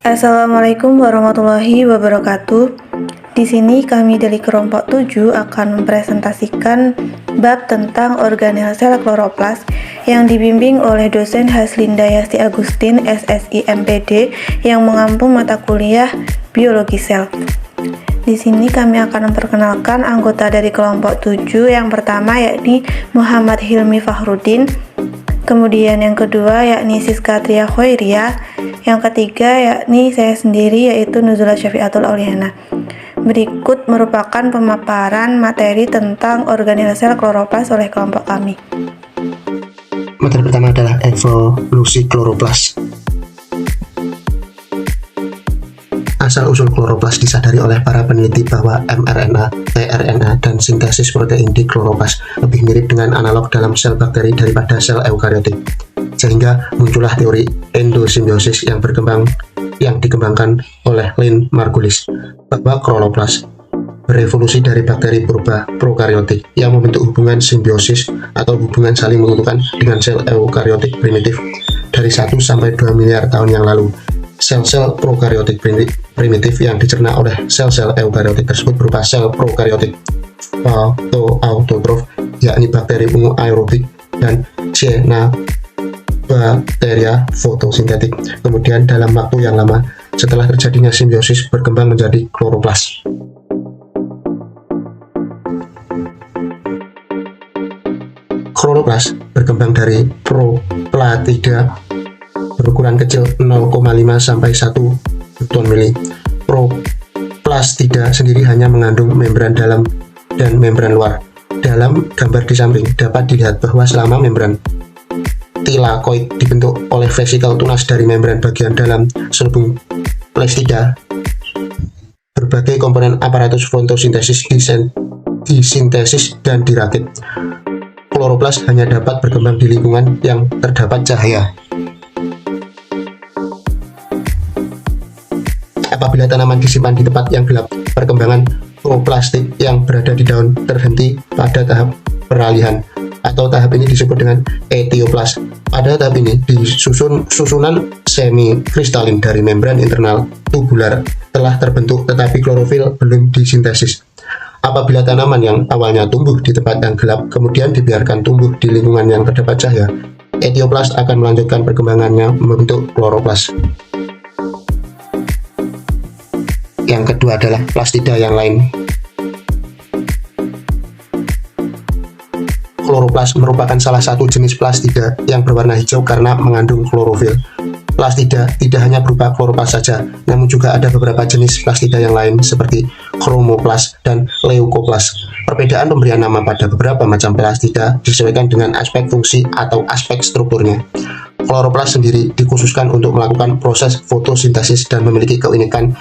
Assalamualaikum warahmatullahi wabarakatuh. Di sini kami dari kelompok 7 akan mempresentasikan bab tentang organel sel kloroplas yang dibimbing oleh dosen Haslinda Yasti Agustin, SSI MPD, yang mengampu mata kuliah biologi sel. Di sini kami akan memperkenalkan anggota dari kelompok 7. Yang pertama yakni Muhammad Hilmi Fahrudin, kemudian yang kedua yakni Siska Tria Khoiria, yang ketiga yakni saya sendiri yaitu Nuzula Syafiatul Auliana. Berikut merupakan pemaparan materi tentang organel sel kloroplas oleh kelompok kami. Materi pertama adalah evolusi kloroplas. Asal-usul kloroplas disadari oleh para peneliti bahwa mRNA, tRNA, dan sintesis protein di kloroplas lebih mirip dengan analog dalam sel bakteri daripada sel eukariotik. Sehingga muncullah teori endosimbiosis yang dikembangkan oleh Lynn Margulis, bahwa kloroplas berevolusi dari bakteri purba prokariotik yang membentuk hubungan simbiosis atau hubungan saling menguntungkan dengan sel eukariotik primitif dari 1 sampai 2 miliar tahun yang lalu. Sel-sel prokariotik primitif yang dicerna oleh sel-sel eukariotik tersebut berupa sel prokariotik autotrof, yakni bakteri ungu aerobik dan cyanobacteria fotosintetik. Kemudian dalam waktu yang lama setelah terjadinya simbiosis berkembang menjadi kloroplas. Kloroplas berkembang dari proplatida berukuran kecil 0,5 sampai 1 newton mili. Proplastida sendiri hanya mengandung membran dalam dan membran luar. Dalam gambar di samping dapat dilihat bahwa selama membran tilakoid dibentuk oleh vesikel tunas dari membran bagian dalam selubung plastida, berbagai komponen aparatus fotosintesis disintesis dan dirakit. Kloroplas hanya dapat berkembang di lingkungan yang terdapat cahaya. Apabila tanaman disimpan di tempat yang gelap, perkembangan proplastik yang berada di daun terhenti pada tahap peralihan, atau tahap ini disebut dengan etioplas. Pada tahap ini, susunan semi-kristalin dari membran internal tubular telah terbentuk, tetapi klorofil belum disintesis. Apabila tanaman yang awalnya tumbuh di tempat yang gelap kemudian dibiarkan tumbuh di lingkungan yang terdapat cahaya, etioplas akan melanjutkan perkembangannya membentuk kloroplas. Yang kedua adalah plastida yang lain. Kloroplas merupakan salah satu jenis plastida yang berwarna hijau karena mengandung klorofil. Plastida tidak hanya berupa kloroplas saja, namun juga ada beberapa jenis plastida yang lain seperti chromoplas dan leukoplas. Perbedaan pemberian nama pada beberapa macam plastida disesuaikan dengan aspek fungsi atau aspek strukturnya. Kloroplas sendiri dikhususkan untuk melakukan proses fotosintesis dan memiliki keunikan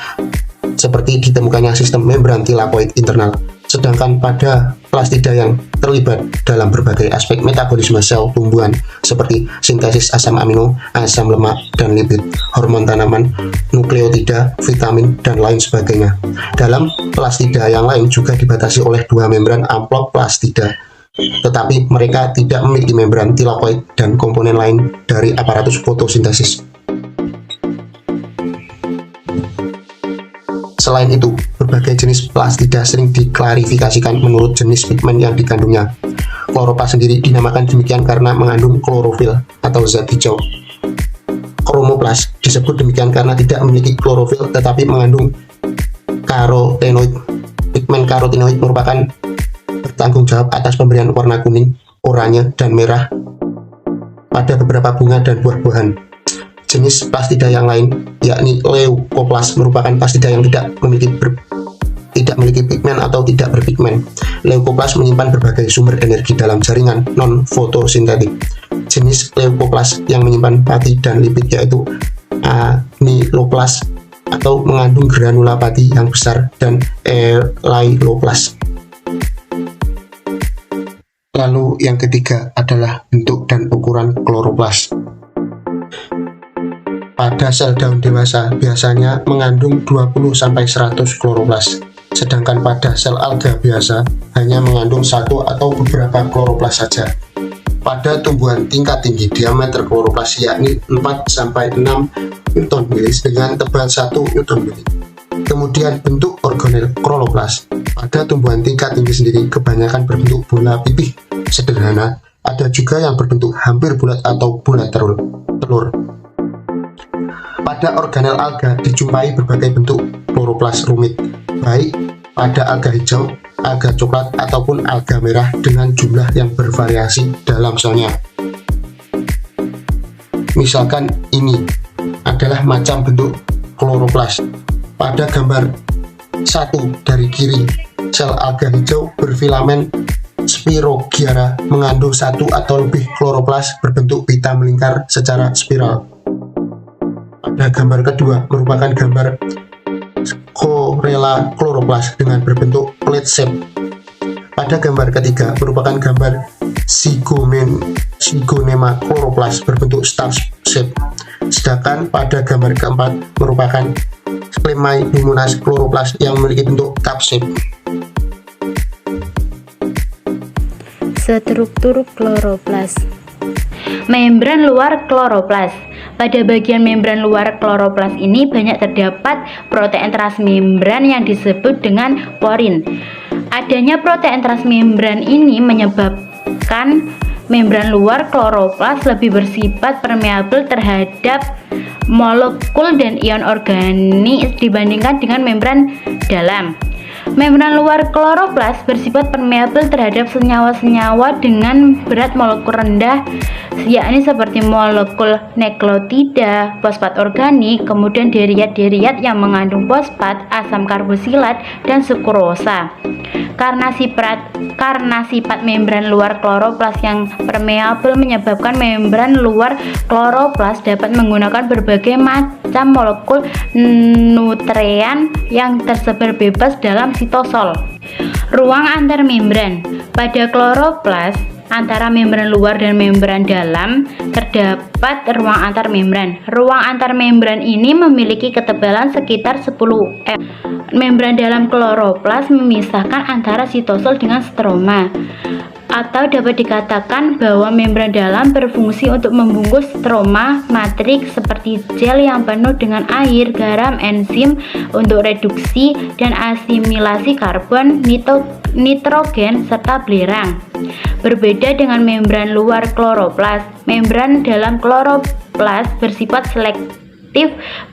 seperti ditemukannya sistem membran tilakoid internal. Sedangkan pada plastida yang terlibat dalam berbagai aspek metabolisme sel tumbuhan seperti sintesis asam amino, asam lemak, dan lipid, hormon tanaman, nukleotida, vitamin, dan lain sebagainya. Dalam plastida yang lain juga dibatasi oleh dua membran amplop plastida, tetapi mereka tidak memiliki membran tilakoid dan komponen lain dari aparatus fotosintesis. Selain itu, berbagai jenis plastida sering diklarifikasikan menurut jenis pigmen yang dikandungnya. Kloroplas sendiri dinamakan demikian karena mengandung klorofil atau zat hijau. Chromoplas disebut demikian karena tidak memiliki klorofil tetapi mengandung karotenoid. Pigmen karotenoid merupakan bertanggung jawab atas pemberian warna kuning, oranye, dan merah pada beberapa bunga dan buah-buahan. Jenis plastida yang lain, yakni leukoplas, merupakan plastida yang tidak memiliki pigmen atau tidak berpigmen. Leukoplas menyimpan berbagai sumber energi dalam jaringan non-fotosintetik. Jenis leukoplas yang menyimpan pati dan lipid yaitu amiloplas atau mengandung granula pati yang besar dan elailoplas. Lalu yang ketiga adalah bentuk dan ukuran kloroplas. Pada sel daun dewasa biasanya mengandung 20-100 kloroplas, sedangkan pada sel alga biasa hanya mengandung 1 atau beberapa kloroplas saja. pada tumbuhan tingkat tinggi diameter kloroplas yakni 4-6 Newton milis dengan tebal 1 Newton milis. Kemudian bentuk organel kloroplas pada tumbuhan tingkat tinggi sendiri kebanyakan berbentuk bola pipih sederhana, ada juga yang berbentuk hampir bulat atau bulat telur. Pada organel alga dijumpai berbagai bentuk kloroplas rumit, baik pada alga hijau, alga coklat, ataupun alga merah dengan jumlah yang bervariasi dalam selnya. Misalkan ini adalah macam bentuk kloroplas. Pada gambar 1 dari kiri, sel alga hijau berfilamen Spirogyra mengandung 1 atau lebih kloroplas berbentuk pita melingkar secara spiral. Pada gambar kedua merupakan gambar Corella kloroplas dengan berbentuk plate shape. Pada gambar ketiga merupakan gambar Zygonema kloroplas berbentuk star shape. Sedangkan pada gambar keempat merupakan Sclemaimunas kloroplas yang memiliki bentuk cup shape. Struktur kloroplas. Membran luar kloroplas. Pada bagian membran luar kloroplas ini banyak terdapat protein transmembran yang disebut dengan porin. Adanya protein transmembran ini menyebabkan membran luar kloroplas lebih bersifat permeabel terhadap molekul dan ion organik dibandingkan dengan membran dalam. Membran luar kloroplas bersifat permeabel terhadap senyawa-senyawa dengan berat molekul rendah, yakni seperti molekul nukleotida, fosfat organik, kemudian deriat-deriat yang mengandung fosfat, asam karboksilat, dan sukrosa. Karena sifat membran luar kloroplas yang permeabel menyebabkan membran luar kloroplas dapat menggunakan berbagai macam molekul nutrien yang tersebar bebas dalam sitosol. Ruang antar membran. Pada kloroplas, antara membran luar dan membran dalam terdapat ruang antar membran. Ruang antar membran ini memiliki ketebalan sekitar 10 m. Membran dalam kloroplas memisahkan antara sitosol dengan stroma. Atau dapat dikatakan bahwa membran dalam berfungsi untuk membungkus stroma matriks seperti gel yang penuh dengan air, garam, enzim untuk reduksi dan asimilasi karbon, nitrogen, serta belerang. Berbeda dengan membran luar kloroplas, membran dalam kloroplas bersifat selektif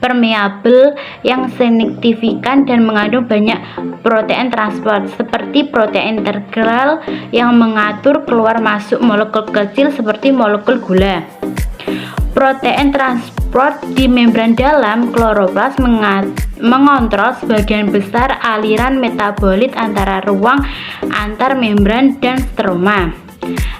permeabel yang signifikan dan mengandung banyak protein transport seperti protein integral yang mengatur keluar masuk molekul kecil seperti molekul gula. Protein transport di membran dalam kloroplas mengontrol sebagian besar aliran metabolit antara ruang antar membran dan stroma.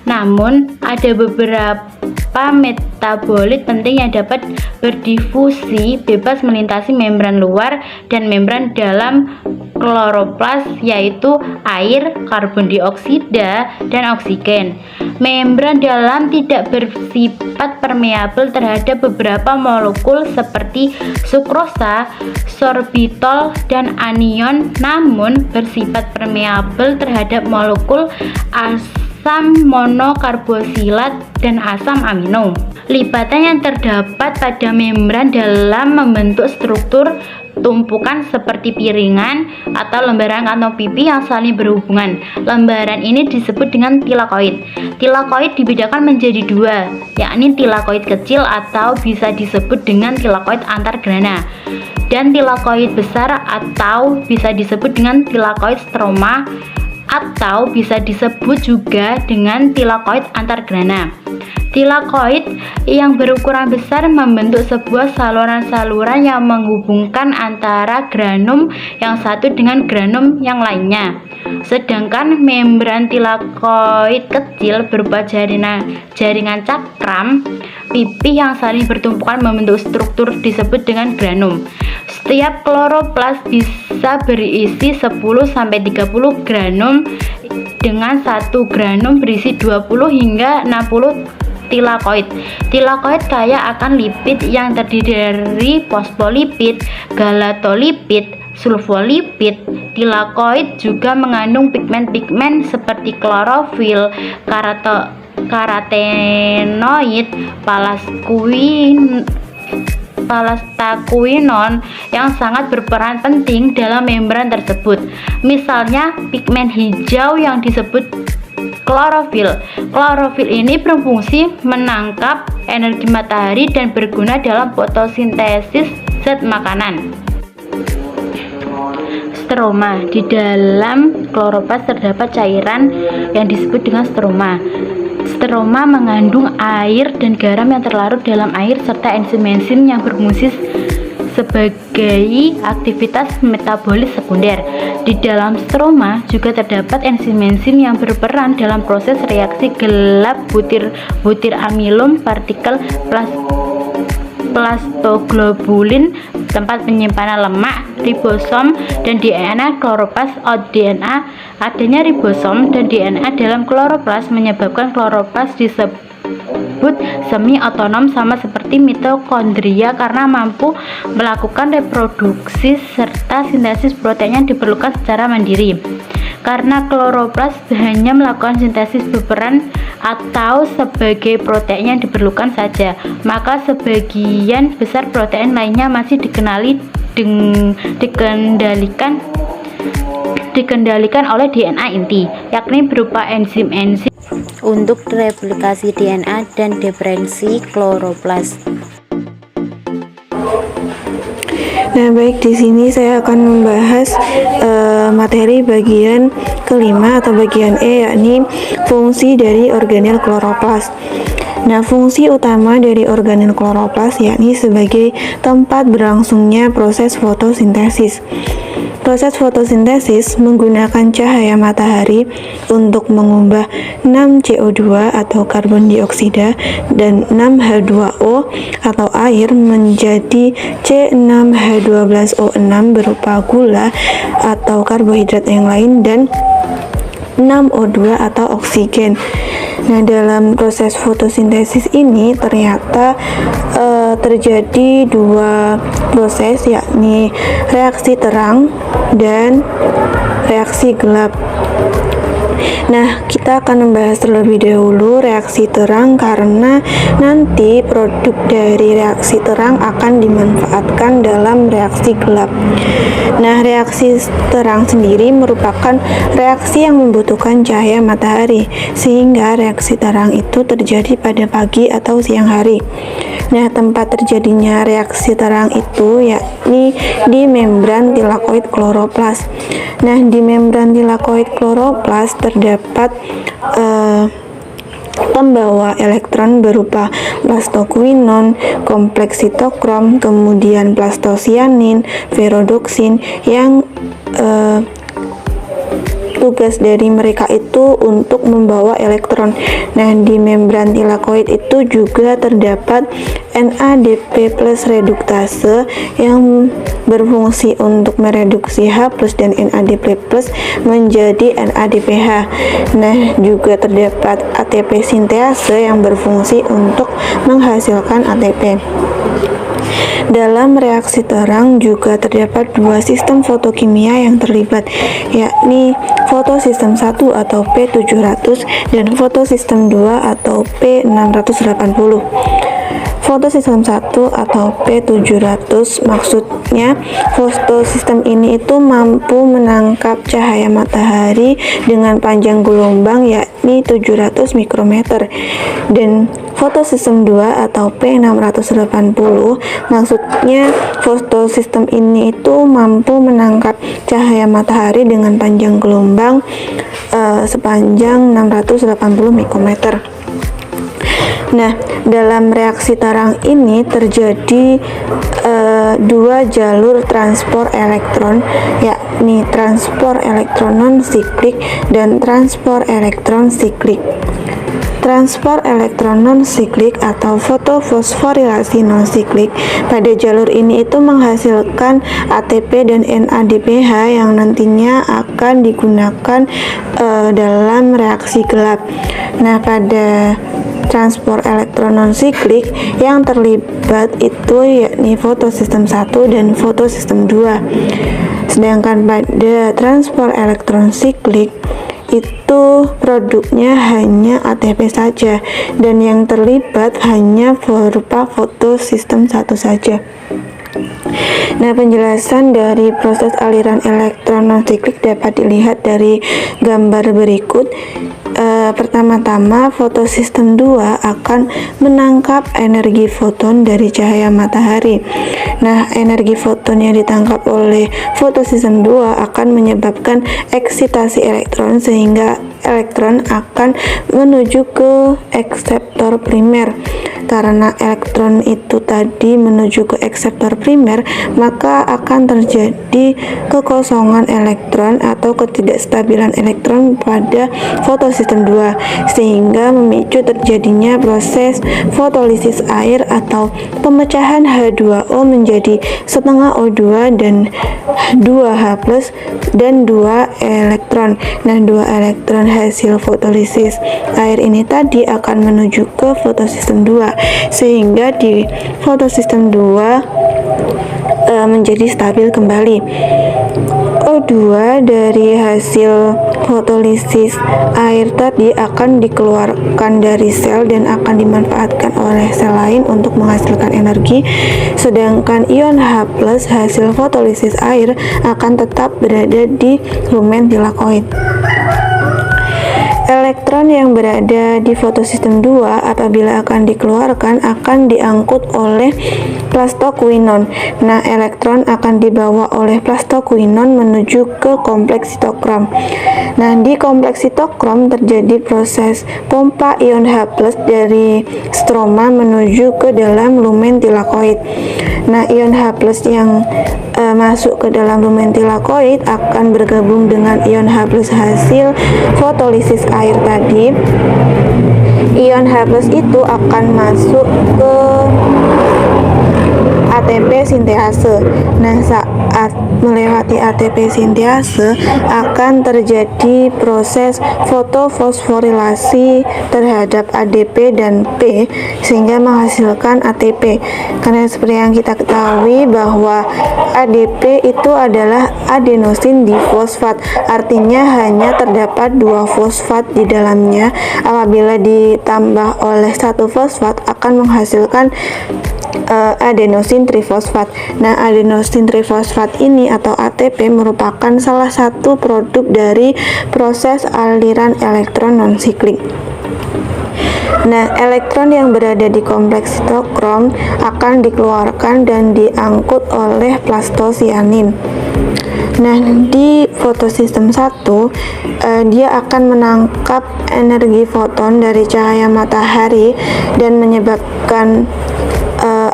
Namun, ada beberapa metabolit penting yang dapat berdifusi bebas melintasi membran luar dan membran dalam kloroplas, yaitu air, karbon dioksida, dan oksigen. Membran dalam tidak bersifat permeabel terhadap beberapa molekul seperti sukrosa, sorbitol, dan anion, namun bersifat permeabel terhadap molekul asam monokarboksilat dan asam amino. Lipatan yang terdapat pada membran dalam membentuk struktur tumpukan seperti piringan atau lembaran kantong pipi yang saling berhubungan. Lembaran ini disebut dengan tilakoid. Tilakoid dibedakan menjadi dua, yakni tilakoid kecil atau bisa disebut dengan tilakoid antargrana, dan tilakoid besar atau bisa disebut dengan tilakoid stroma, atau bisa disebut juga dengan tilakoid antargrana. Tilakoid yang berukuran besar membentuk sebuah saluran-saluran yang menghubungkan antara granum yang satu dengan granum yang lainnya. Sedangkan membran tilakoid kecil berupa jaringan cakram pipih yang saling bertumpukan membentuk struktur disebut dengan granum. Setiap kloroplas bisa berisi 10-30 granum, dengan satu granum berisi 20 hingga 60 tilakoid. Tilakoid kaya akan lipid yang terdiri dari fosfolipid, galatolipid, sulfolipid. Tilakoid juga mengandung pigmen-pigmen seperti klorofil, karotenoid palastakuinon yang sangat berperan penting dalam membran tersebut. Misalnya pigmen hijau yang disebut klorofil. Klorofil ini berfungsi menangkap energi matahari dan berguna dalam fotosintesis zat makanan. Stroma. Di dalam kloroplas terdapat cairan yang disebut dengan stroma. Stroma mengandung air dan garam yang terlarut dalam air serta enzim-enzim yang berfungsi sebagai aktivitas metabolis sekunder. Di dalam stroma juga terdapat enzim-enzim yang berperan dalam proses reaksi gelap butir amilum, partikel plastoglobulin, tempat penyimpanan lemak, ribosom, dan DNA kloroplas. DNA. Adanya ribosom dan DNA dalam kloroplas menyebabkan kloroplas disebut semi otonom, sama seperti mitokondria, karena mampu melakukan reproduksi serta sintesis protein yang diperlukan secara mandiri. Karena kloroplas hanya melakukan sintesis berperan atau sebagai protein yang diperlukan saja, maka sebagian besar protein lainnya masih dikendalikan oleh DNA inti, yakni berupa enzim-enzim untuk replikasi DNA dan diferensi kloroplas. Nah, baik, di sini saya akan membahas materi bagian kelima atau bagian E, yakni fungsi dari organel kloroplas. Nah, fungsi utama dari organel kloroplas yakni sebagai tempat berlangsungnya proses fotosintesis. Proses fotosintesis menggunakan cahaya matahari untuk mengubah 6CO2 atau karbon dioksida dan 6H2O atau air menjadi C6H12O6 berupa gula atau karbohidrat yang lain dan 6O2 atau oksigen. Nah, dalam proses fotosintesis ini ternyata terjadi dua proses, yakni reaksi terang dan reaksi gelap. Nah, kita akan membahas terlebih dahulu reaksi terang karena nanti produk dari reaksi terang akan dimanfaatkan dalam reaksi gelap. Nah, reaksi terang sendiri merupakan reaksi yang membutuhkan cahaya matahari, sehingga reaksi terang itu terjadi pada pagi atau siang hari. Nah, tempat terjadinya reaksi terang itu yakni di membran tilakoid kloroplas. Nah, di membran tilakoid kloroplas terdapat pembawa elektron berupa plastokuinon, kompleks sitokrom, kemudian plastosianin, ferrodoksin yang tugas dari mereka itu untuk membawa elektron. Nah, di membran tilakoid itu juga terdapat NADP plus reduktase yang berfungsi untuk mereduksi H+ dan NADP plus menjadi NADPH. Nah, juga terdapat ATP sintase yang berfungsi untuk menghasilkan ATP. Dalam reaksi terang juga terdapat dua sistem fotokimia yang terlibat, yakni fotosistem 1 atau P700 dan fotosistem 2 atau P680. Fotosistem 1 atau P700 maksudnya fotosistem ini itu mampu menangkap cahaya matahari dengan panjang gelombang yakni 700 mikrometer, dan fotosistem 2 atau P680 maksudnya fotosistem ini itu mampu menangkap cahaya matahari dengan panjang gelombang sepanjang 680 mikrometer. Nah, dalam reaksi terang ini terjadi dua jalur transport elektron, yakni transport elektron non-siklik dan transport elektron siklik. Transport elektron non-siklik atau fotofosforilasi non-siklik pada jalur ini itu menghasilkan ATP dan NADPH yang nantinya akan digunakan dalam reaksi gelap. Nah, pada transport elektron non-siklik yang terlibat itu yakni fotosistem 1 dan fotosistem 2. Sedangkan pada transport elektron siklik itu produknya hanya ATP saja dan yang terlibat hanya berupa fotosistem 1 saja. Nah, penjelasan dari proses aliran elektron non-siklik dapat dilihat dari gambar berikut. Pertama-tama, fotosistem 2 akan menangkap energi foton dari cahaya matahari. Nah, energi foton yang ditangkap oleh fotosistem 2 akan menyebabkan eksitasi elektron sehingga elektron akan menuju ke akseptor primer. Karena elektron itu tadi menuju ke akseptor primer, maka akan terjadi kekosongan elektron atau ketidakstabilan elektron pada fotosistem 2 sehingga memicu terjadinya proses fotolisis air atau pemecahan H2O menjadi setengah O2 dan 2H+ dan 2 elektron. Nah, 2 elektron hasil fotolisis air ini tadi akan menuju ke fotosistem 2 sehingga di fotosistem 2 menjadi stabil kembali. O2 dari hasil fotolisis air tadi akan dikeluarkan dari sel dan akan dimanfaatkan oleh sel lain untuk menghasilkan energi, sedangkan ion H+ hasil fotolisis air akan tetap berada di lumen tilakoid. Elektron yang berada di fotosistem 2 apabila akan dikeluarkan akan diangkut oleh plastoquinon. Nah, elektron akan dibawa oleh plastoquinon menuju ke kompleks sitokrom. Nah, di kompleks sitokrom terjadi proses pompa ion H+ dari stroma menuju ke dalam lumen tilakoid. Nah, ion H+ yang masuk ke dalam lumen tilakoid akan bergabung dengan ion H+ hasil fotolisis air tadi. Ion H+ itu akan masuk ke ATP sintase. Nah, saat melewati ATP sintase akan terjadi proses fotofosforilasi terhadap ADP dan P sehingga menghasilkan ATP. Karena seperti yang kita ketahui bahwa ADP itu adalah adenosin difosfat, artinya hanya terdapat 2 fosfat di dalamnya. Apabila ditambah oleh 1 fosfat akan menghasilkan adenosin trifosfat. Nah, adenosin trifosfat ini atau ATP merupakan salah satu produk dari proses aliran elektron non-siklik. Nah, elektron yang berada di kompleks sitokrom akan dikeluarkan dan diangkut oleh plastosianin. Nah, di fotosistem 1 dia akan menangkap energi foton dari cahaya matahari dan menyebabkan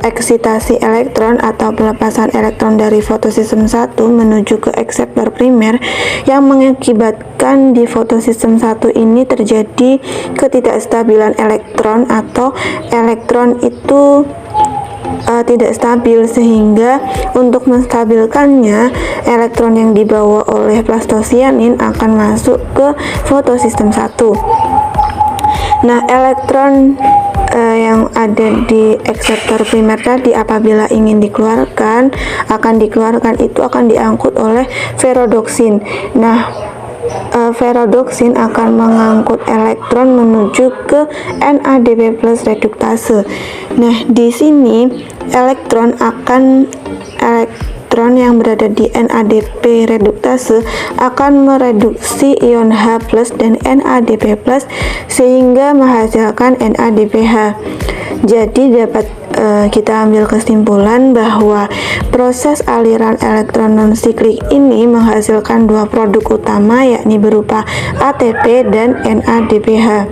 eksitasi elektron atau pelepasan elektron dari fotosistem 1 menuju ke akseptor primer yang mengakibatkan di fotosistem 1 ini terjadi ketidakstabilan elektron atau elektron itu tidak stabil, sehingga untuk menstabilkannya elektron yang dibawa oleh plastosianin akan masuk ke fotosistem 1. Nah, elektron yang ada di akseptor primer tadi apabila ingin dikeluarkan itu akan diangkut oleh ferrodoksin. Nah, ferrodoksin akan mengangkut elektron menuju ke NADP+ reduktase. Nah, di sini elektron yang berada di NADP reduktase akan mereduksi ion H+ dan NADP+ sehingga menghasilkan NADPH. Jadi dapat kita ambil kesimpulan bahwa proses aliran elektron non-siklik ini menghasilkan 2 produk utama, yakni berupa ATP dan NADPH.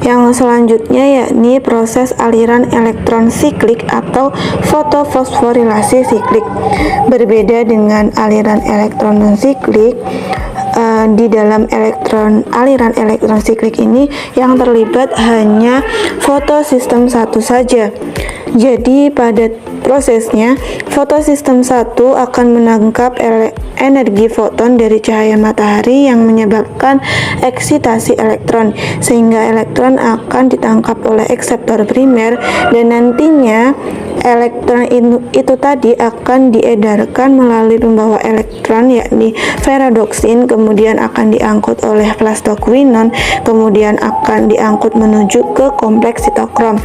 Yang selanjutnya yakni proses aliran elektron siklik atau fotofosforilasi siklik. Berbeda dengan aliran elektron non-siklik, di dalam aliran elektron siklik ini yang terlibat hanya fotosistem 1 saja. Jadi pada prosesnya, fotosistem 1 akan menangkap energi foton dari cahaya matahari yang menyebabkan eksitasi elektron, sehingga elektron akan ditangkap oleh akseptor primer, dan nantinya elektron itu tadi akan diedarkan melalui pembawa elektron yakni ferrodoksin, kemudian akan diangkut oleh plastoquinon, kemudian akan diangkut menuju ke kompleks sitokrom.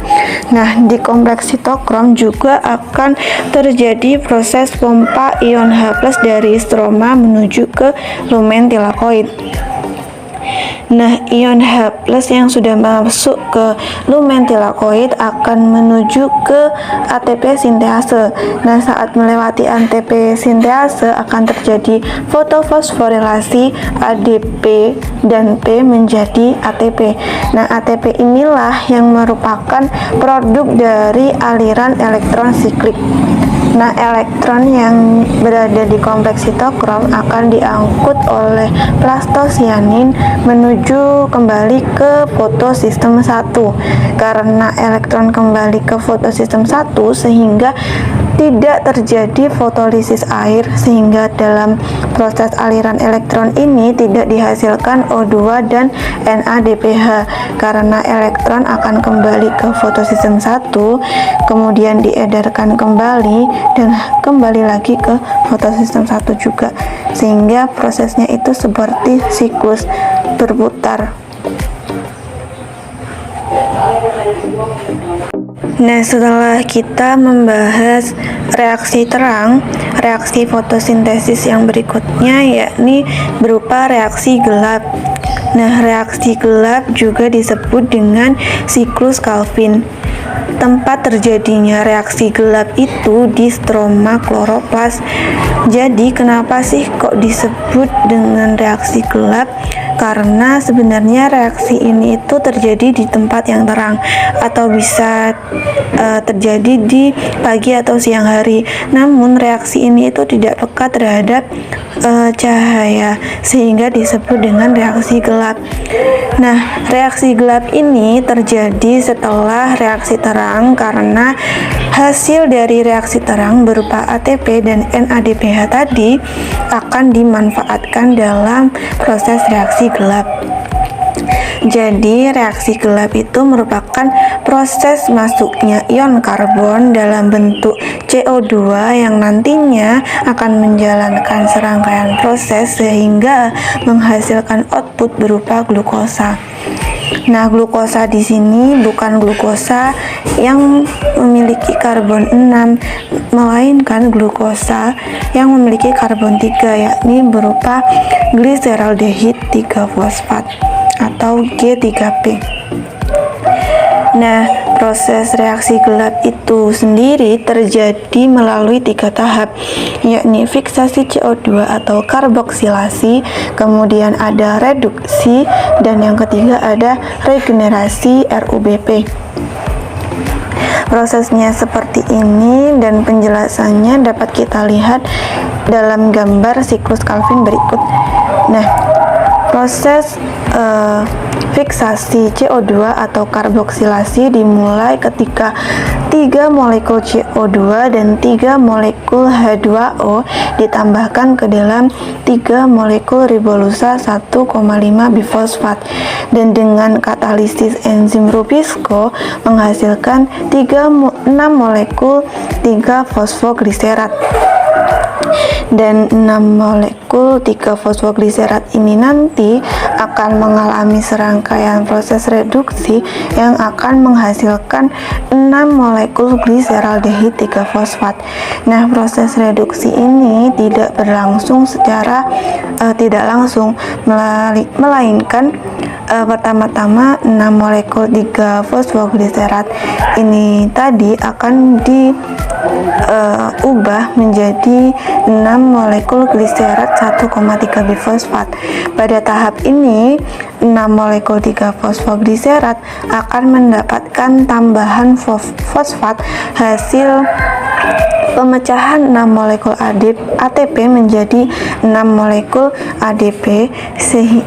Nah, di kompleks sitokrom juga akan terjadi proses pompa ion H+ dari stroma menuju ke lumen tilakoid. Nah, ion H+ yang sudah masuk ke lumen tilakoid akan menuju ke ATP sintase. Nah, saat melewati ATP sintase akan terjadi fotofosforilasi ADP dan P menjadi ATP. Nah, ATP inilah yang merupakan produk dari aliran elektron siklik. Nah, elektron yang berada di kompleks sitokrom akan diangkut oleh plastosianin menuju kembali ke fotosistem 1. Karena elektron kembali ke fotosistem 1 sehingga tidak terjadi fotolisis air, sehingga dalam proses aliran elektron ini tidak dihasilkan O2 dan NADPH. Karena elektron akan kembali ke fotosistem 1, kemudian diedarkan kembali dan kembali lagi ke fotosistem 1 juga, sehingga prosesnya itu seperti siklus berputar. Nah, setelah kita membahas reaksi terang, reaksi fotosintesis yang berikutnya yakni berupa reaksi gelap. Nah, reaksi gelap juga disebut dengan siklus Calvin. Tempat terjadinya reaksi gelap itu di stroma kloroplas. Jadi, kenapa sih kok disebut dengan reaksi gelap? Karena sebenarnya reaksi ini itu terjadi di tempat yang terang, atau bisa terjadi di pagi atau siang hari. Namun reaksi ini itu tidak peka terhadap cahaya, sehingga disebut dengan reaksi gelap. Nah, reaksi gelap ini terjadi setelah reaksi terang karena hasil dari reaksi terang berupa ATP dan NADPH tadi akan dimanfaatkan dalam proses reaksi gelap. Jadi, reaksi gelap itu merupakan proses masuknya ion karbon dalam bentuk CO2 yang nantinya akan menjalankan serangkaian proses sehingga menghasilkan output berupa glukosa. Nah, glukosa di sini bukan glukosa yang memiliki karbon 6, melainkan glukosa yang memiliki karbon 3, yakni berupa gliseraldehid 3-fosfat atau G3P. Nah, proses reaksi gelap itu sendiri terjadi melalui 3 tahap, yakni fiksasi CO2 atau karboksilasi, kemudian ada reduksi, dan yang ketiga ada regenerasi RUBP. Prosesnya seperti ini dan penjelasannya dapat kita lihat dalam gambar siklus Calvin berikut. Nah, proses fiksasi CO2 atau karboksilasi dimulai ketika 3 molekul CO2 dan 3 molekul H2O ditambahkan ke dalam 3 molekul ribolusa 1,5 bifosfat, dan dengan katalisis enzim Rubisco menghasilkan 6 molekul 3 fosfogliserat. Dan 6 molekul 3 fosfogliserat ini nanti akan mengalami serangkaian proses reduksi yang akan menghasilkan 6 molekul gliseraldehid 3-fosfat. Nah, proses reduksi ini tidak berlangsung secara tidak langsung, melainkan pertama-tama 6 molekul 3 fosfogliserat ini tadi akan diubah menjadi 6 molekul gliserat 1,3 bifosfat. Pada tahap ini 6 molekul 3 fosfogliserat akan mendapatkan tambahan fosfat hasil pemecahan 6 molekul ATP menjadi 6 molekul ADP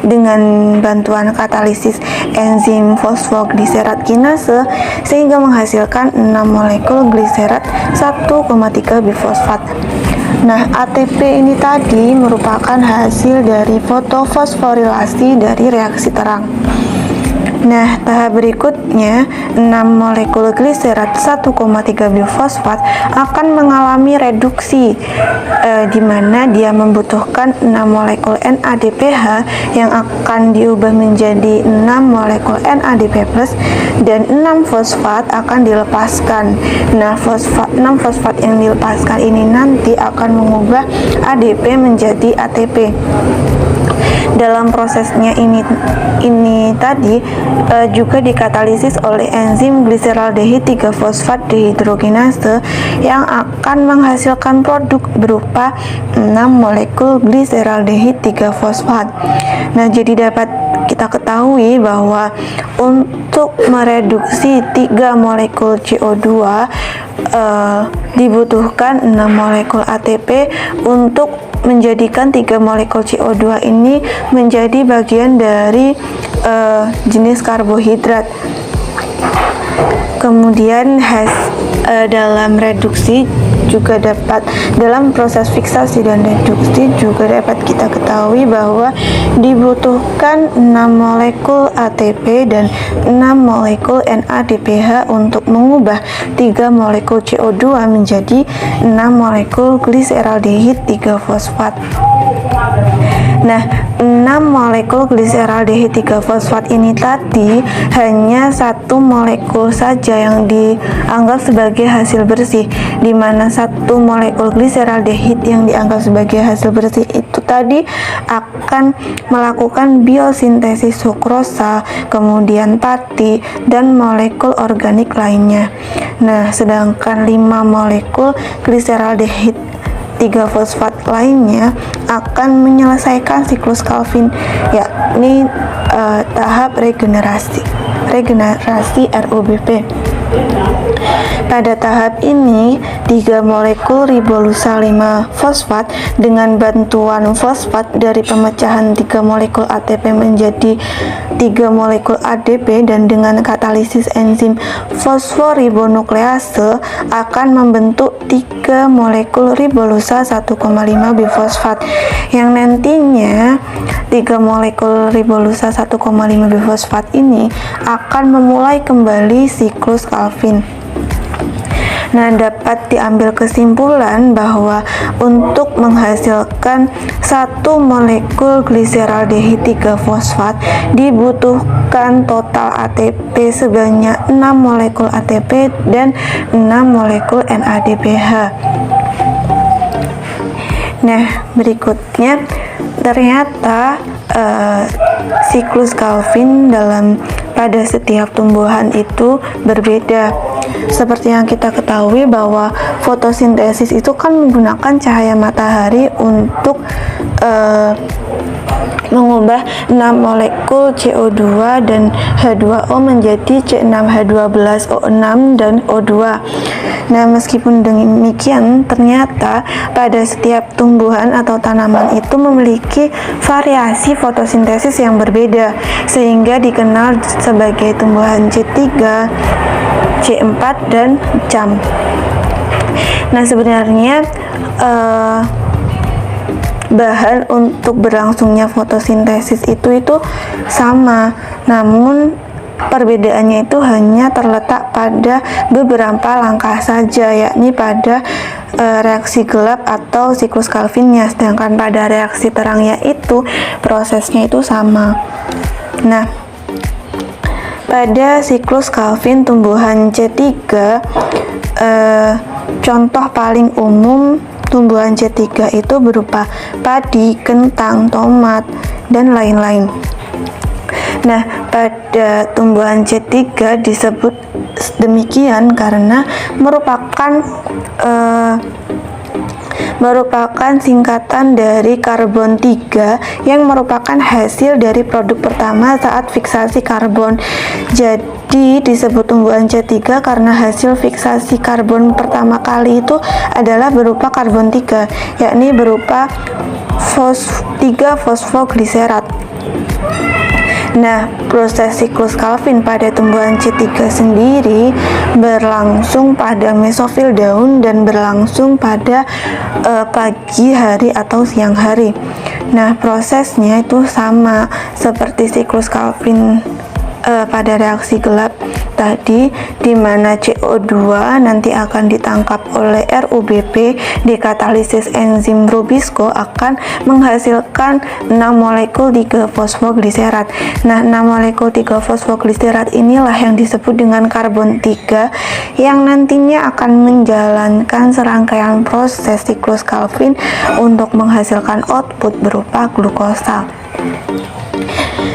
dengan bantuan katalisis enzim fosfogliserat kinase sehingga menghasilkan 6 molekul gliserat 1,3 bifosfat. Nah, ATP ini tadi merupakan hasil dari fotofosforilasi dari reaksi terang. Nah, tahap berikutnya 6 molekul gliserat 1,3 bifosfat akan mengalami reduksi di mana dia membutuhkan 6 molekul NADPH yang akan diubah menjadi 6 molekul NADP+ dan 6 fosfat akan dilepaskan. Nah, 6 fosfat yang dilepaskan ini nanti akan mengubah ADP menjadi ATP. Dalam prosesnya ini tadi juga dikatalisis oleh enzim gliseraldehid 3-fosfat dehidrogenase yang akan menghasilkan produk berupa 6 molekul gliseraldehid 3-fosfat. Nah, jadi dapat kita ketahui bahwa untuk mereduksi 3 molekul CO2 dibutuhkan 6 molekul ATP untuk menjadikan 3 molekul CO2 ini menjadi bagian dari jenis karbohidrat. Kemudian dalam reduksi juga dalam proses fiksasi dan reduksi juga dapat kita ketahui bahwa dibutuhkan 6 molekul ATP dan 6 molekul NADPH untuk mengubah 3 molekul CO2 menjadi 6 molekul gliseraldehid 3-fosfat. Nah, 6 molekul gliseraldehid 3-fosfat ini tadi hanya 1 molekul saja yang dianggap sebagai hasil bersih, di mana 1 molekul gliseraldehid yang dianggap sebagai hasil bersih itu tadi akan melakukan biosintesis sukrosa, kemudian pati, dan molekul organik lainnya. Nah, sedangkan 5 molekul gliseraldehid 3-fosfat lainnya akan menyelesaikan siklus Calvin, yakni tahap regenerasi RUBP. Pada tahap ini, 3 molekul ribolusa 5-fosfat dengan bantuan fosfat dari pemecahan 3 molekul ATP menjadi 3 molekul ADP dan dengan katalisis enzim fosforibonuklease akan membentuk 3 molekul ribolusa 1,5 bifosfat yang nantinya 3 molekul ribolusa 1,5 bifosfat ini akan memulai kembali siklus Calvin. Nah, dapat diambil kesimpulan bahwa untuk menghasilkan 1 molekul gliseraldehid 3-fosfat dibutuhkan total ATP sebanyak 6 molekul ATP dan 6 molekul NADPH. Nah, berikutnya ternyata siklus Calvin pada setiap tumbuhan itu berbeda. Seperti yang kita ketahui bahwa fotosintesis itu kan menggunakan cahaya matahari untuk mengubah 6 molekul CO2 dan H2O menjadi C6H12O6 dan O2. Nah, meskipun demikian, ternyata pada setiap tumbuhan atau tanaman itu memiliki variasi fotosintesis yang berbeda, sehingga dikenal sebagai tumbuhan C3, C4, dan CAM. Nah, sebenarnya bahan untuk berlangsungnya fotosintesis itu sama, namun perbedaannya itu hanya terletak pada beberapa langkah saja, yakni pada reaksi gelap atau siklus Calvinnya, sedangkan pada reaksi terangnya itu prosesnya itu sama. Nah, pada siklus Calvin tumbuhan C3, contoh paling umum tumbuhan C3 itu berupa padi, kentang, tomat, dan lain-lain. Nah, pada tumbuhan C3 disebut demikian karena merupakan singkatan dari karbon 3 yang merupakan hasil dari produk pertama saat fiksasi karbon. Jadi disebut tumbuhan C3 karena hasil fiksasi karbon pertama kali itu adalah berupa karbon 3, yakni berupa 3-fosfogliserat. Nah, proses siklus Calvin pada tumbuhan C3 sendiri berlangsung pada mesofil daun dan berlangsung pada pagi hari atau siang hari. Nah, prosesnya itu sama seperti siklus Calvin pada reaksi gelap tadi, di mana CO2 nanti akan ditangkap oleh RuBP, dikatalisis enzim Rubisco akan menghasilkan 6 molekul 3-fosfogliserat. Nah, 6 molekul 3-fosfogliserat inilah yang disebut dengan karbon 3 yang nantinya akan menjalankan serangkaian proses siklus Calvin untuk menghasilkan output berupa glukosa.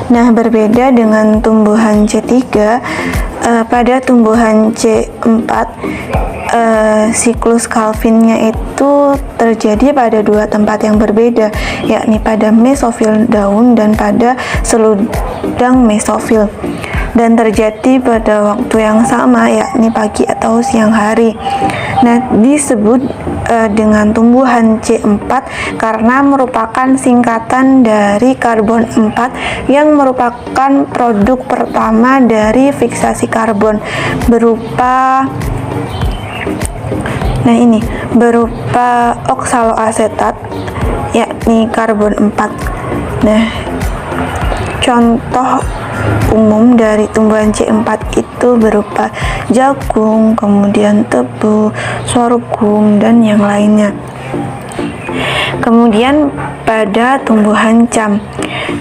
Nah, berbeda dengan tumbuhan C3, pada tumbuhan C4 siklus Calvinnya itu terjadi pada dua tempat yang berbeda, yakni pada mesofil daun dan pada seludang mesofil, dan terjadi pada waktu yang sama, yakni pagi atau siang hari. Nah, disebut dengan tumbuhan C4 karena merupakan singkatan dari karbon 4 yang merupakan produk pertama dari fiksasi karbon berupa oksaloasetat, yakni karbon 4. Nah, contoh umum dari tumbuhan C4 itu berupa jagung, kemudian tebu, sorghum, dan yang lainnya. Kemudian pada tumbuhan cam.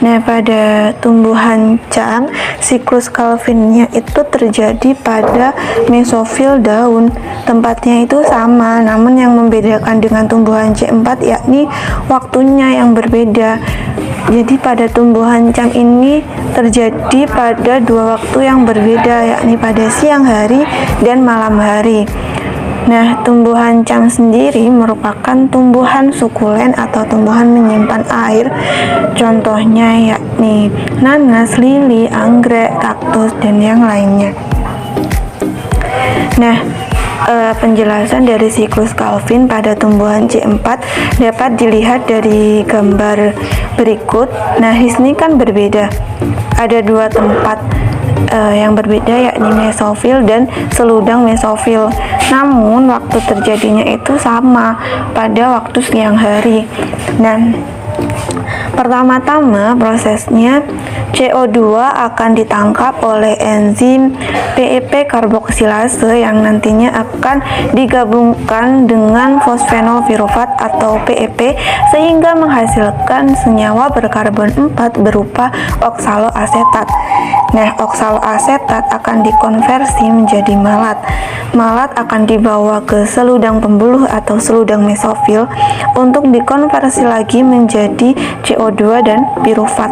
Nah, pada tumbuhan cam, siklus Calvinnya itu terjadi pada mesofil daun. Tempatnya itu sama, namun yang membedakan dengan tumbuhan C4 yakni waktunya yang berbeda. Jadi pada tumbuhan cam ini terjadi pada dua waktu yang berbeda, yakni pada siang hari dan malam hari. Nah, tumbuhan cam sendiri merupakan tumbuhan sukulen atau tumbuhan menyimpan air. Contohnya yakni nanas, lili, anggrek, kaktus, dan yang lainnya. Nah, penjelasan dari siklus Calvin pada tumbuhan C4 dapat dilihat dari gambar berikut. Nah, di sini kan berbeda. Ada dua tempat yang berbeda, yakni mesofil dan seludang mesofil. Namun waktu terjadinya itu sama pada waktu siang hari. Dan pertama-tama prosesnya CO2 akan ditangkap oleh enzim PEP karboksilase yang nantinya akan digabungkan dengan fosfenol pirufat atau PEP sehingga menghasilkan senyawa berkarbon 4 berupa oksaloasetat. Nah, oksaloasetat akan dikonversi menjadi malat. Malat akan dibawa ke seludang pembuluh atau seludang mesofil untuk dikonversi lagi menjadi CO2 dan pirufat.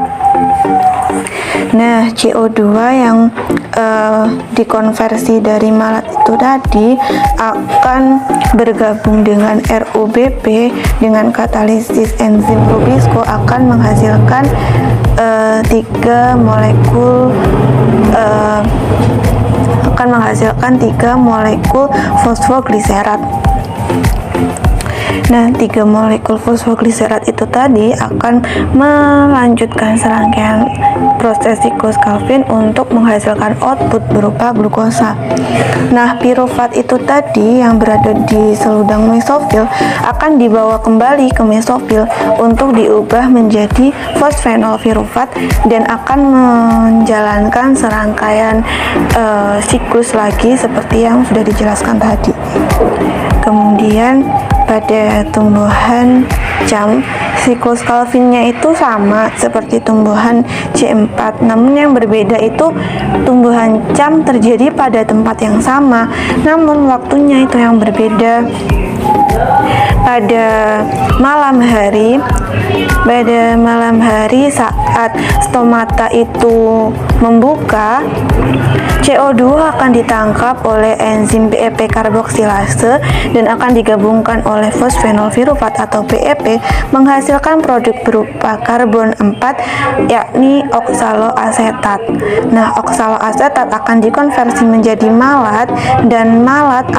Nah, CO2 yang dikonversi dari malat itu tadi akan bergabung dengan RuBP dengan katalisis enzim Rubisco akan menghasilkan 3 molekul fosfogliserat. Nah, 3 molekul fosfogliserat itu tadi akan melanjutkan serangkaian proses siklus Calvin untuk menghasilkan output berupa glukosa. Nah, pirufat itu tadi yang berada di seludang mesofil akan dibawa kembali ke mesofil untuk diubah menjadi fosfenol pirufat dan akan menjalankan serangkaian siklus lagi seperti yang sudah dijelaskan tadi. Kemudian pada tumbuhan cam, siklus Calvinnya itu sama seperti tumbuhan C4, namun yang berbeda itu tumbuhan cam terjadi pada tempat yang sama, namun waktunya itu yang berbeda. pada malam hari saat stomata itu membuka, CO2 akan ditangkap oleh enzim PEP karboksilase dan akan digabungkan oleh fosfenol pirufat atau PEP menghasilkan produk berupa karbon 4 yakni oksaloasetat. Nah, oksaloasetat akan dikonversi menjadi malat dan malat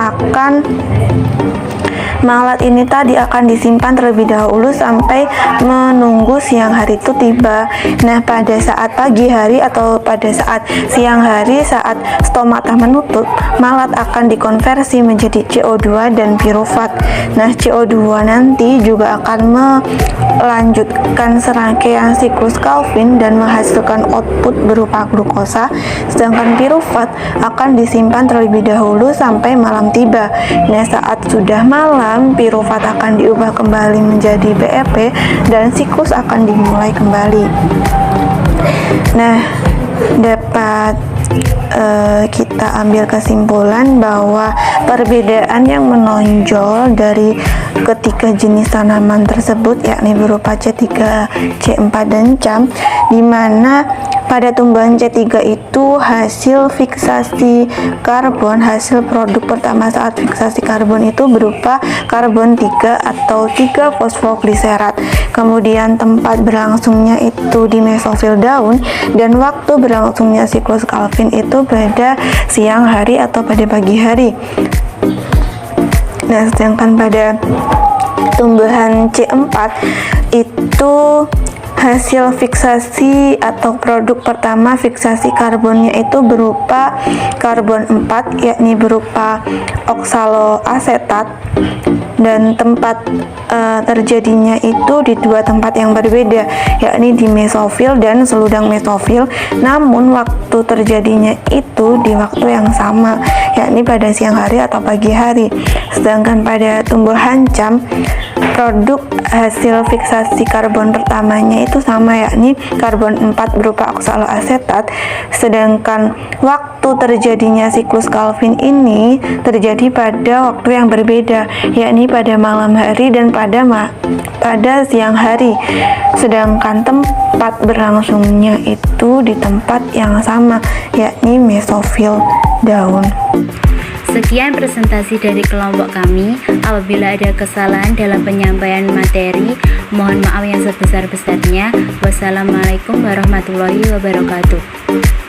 ini tadi akan disimpan terlebih dahulu sampai menunggu siang hari itu tiba. Nah, pada saat pagi hari atau pada saat siang hari saat stomata menutup, malat akan dikonversi menjadi CO2 dan pirufat. Nah, CO2 nanti juga akan melanjutkan serangkaian siklus Calvin dan menghasilkan output berupa glukosa, sedangkan pirufat akan disimpan terlebih dahulu sampai malam tiba. Nah, saat sudah malam, pirufat akan diubah kembali menjadi PEP dan siklus akan dimulai kembali. Nah, dapat kita ambil kesimpulan bahwa perbedaan yang menonjol dari ketiga jenis tanaman tersebut yakni berupa C3, C4, dan CAM, di mana pada tumbuhan C3 itu hasil fiksasi karbon, hasil produk pertama saat fiksasi karbon itu berupa karbon 3 atau 3 fosfogliserat. Kemudian tempat berlangsungnya itu di mesofil daun dan waktu berlangsungnya siklus Calvin itu pada siang hari atau pada pagi hari. Nah, sedangkan pada tumbuhan C4 itu hasil fiksasi atau produk pertama fiksasi karbonnya itu berupa karbon 4 yakni berupa oksaloasetat, dan tempat terjadinya itu di dua tempat yang berbeda yakni di mesofil dan seludang mesofil, namun waktu terjadinya itu di waktu yang sama yakni pada siang hari atau pagi hari. Sedangkan pada tumbuhan CAM, produk hasil fiksasi karbon pertamanya itu sama yakni karbon 4 berupa oksaloasetat, sedangkan waktu terjadinya siklus Calvin ini terjadi pada waktu yang berbeda yakni pada malam hari dan pada siang hari, sedangkan tempat berlangsungnya itu di tempat yang sama yakni mesofil daun. Sekian presentasi dari kelompok kami. Apabila ada kesalahan dalam penyampaian materi, mohon maaf yang sebesar-besarnya. Wassalamualaikum warahmatullahi wabarakatuh.